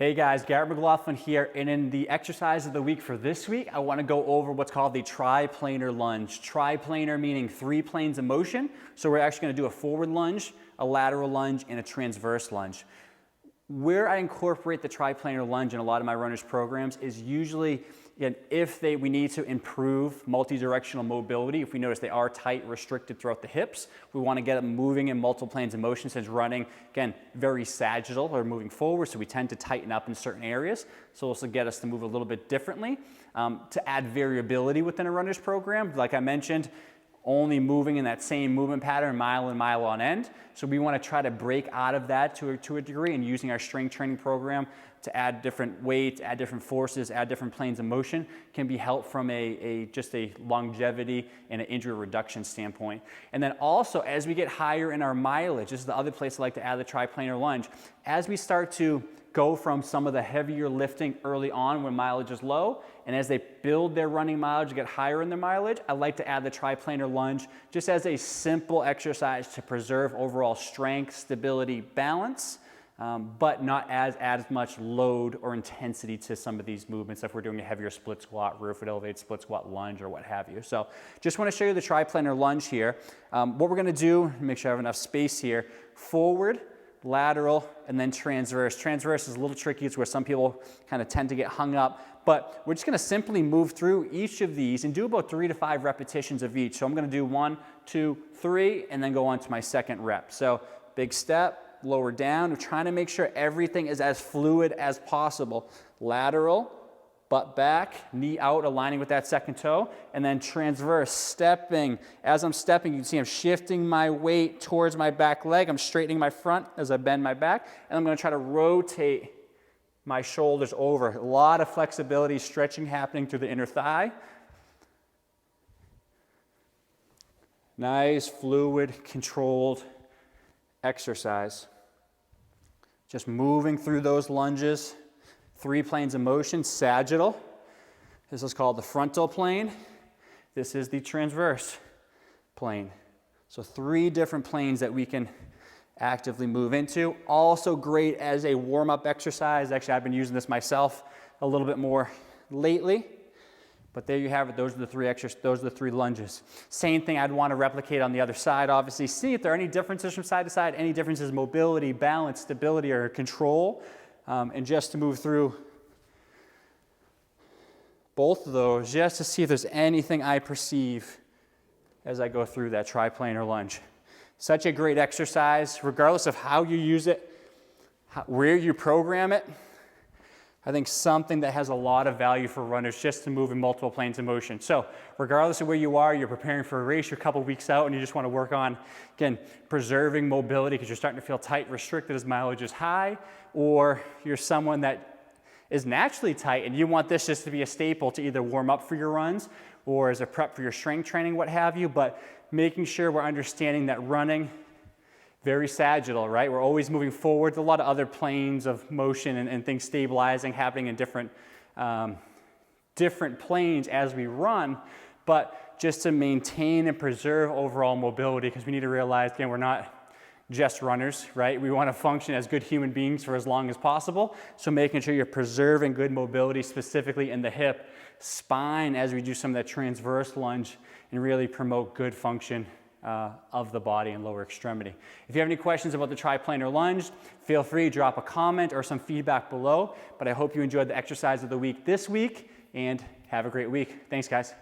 Hey guys, Garrett McLaughlin here, and in the exercise of the week for this week, I want to go over what's called the triplanar lunge. Triplanar meaning 3 planes of motion. So we're actually going to do a forward lunge, a lateral lunge, and a transverse lunge. Where I incorporate the triplanar lunge in a lot of my runners' programs is usually if we need to improve multi-directional mobility. If we notice they are tight, restricted throughout the hips, we want to get them moving in multiple planes of motion, since running, again, very sagittal or moving forward, so we tend to tighten up in certain areas. So also get us to move a little bit differently. To add variability within a runner's program, like I mentioned, only moving in that same movement pattern mile and mile on end. So we want to try to break out of that to a degree, and using our strength training program to add different weights, add different forces, add different planes of motion can be helped from just a longevity and an injury reduction standpoint. And then also, as we get higher in our mileage, this is the other place I like to add the triplanar lunge. As we start to go from some of the heavier lifting early on when mileage is low, and as they build their running mileage, get higher in their mileage, I like to add the triplanar lunge just as a simple exercise to preserve overall strength, stability, balance, but not add as much load or intensity to some of these movements if we're doing a heavier split squat, rear foot elevated split squat lunge, or what have you. So just want to show you the triplanar lunge here. What we're going to do, make sure I have enough space here, forward, lateral, and then transverse. Transverse is a little tricky. It's where some people kind of tend to get hung up, but we're just going to simply move through each of these and do about 3 to 5 repetitions of each. So I'm going to do 1, 2, 3, and then go on to my second rep. So big step, lower down. We're trying to make sure everything is as fluid as possible. Lateral, butt back, knee out, aligning with that second toe, and then transverse, stepping. As I'm stepping, you can see I'm shifting my weight towards my back leg. I'm straightening my front as I bend my back, and I'm going to try to rotate my shoulders over. A lot of flexibility, stretching happening through the inner thigh. Nice, fluid, controlled exercise. Just moving through those lunges. 3 planes of motion, sagittal. This is called the frontal plane. This is the transverse plane. So 3 different planes that we can actively move into. Also great as a warm-up exercise. Actually, I've been using this myself a little bit more lately. But there you have it. Those are the 3 lunges. Same thing I'd want to replicate on the other side, obviously. See if there are any differences from side to side, any differences in mobility, balance, stability, or control. And just to move through both of those, just to see if there's anything I perceive as I go through that triplanar lunge. Such a great exercise, regardless of how you use it, where you program it. I think something that has a lot of value for runners, just to move in multiple planes of motion. So regardless of where you are, you're preparing for a race, you're a couple weeks out, and you just want to work on, again, preserving mobility because you're starting to feel tight, restricted as mileage is high, or you're someone that is naturally tight and you want this just to be a staple to either warm up for your runs or as a prep for your strength training, what have you, but making sure we're understanding that running, very sagittal, right? We're always moving forward. There's a lot of other planes of motion and things stabilizing, happening in different planes as we run, but just to maintain and preserve overall mobility, because we need to realize, again, we're not just runners, right? We want to function as good human beings for as long as possible. So making sure you're preserving good mobility, specifically in the hip, spine, as we do some of that transverse lunge, and really promote good function of the body and lower extremity. If you have any questions about the triplanar lunge, feel free to drop a comment or some feedback below. But I hope you enjoyed the exercise of the week this week, and have a great week. Thanks, guys.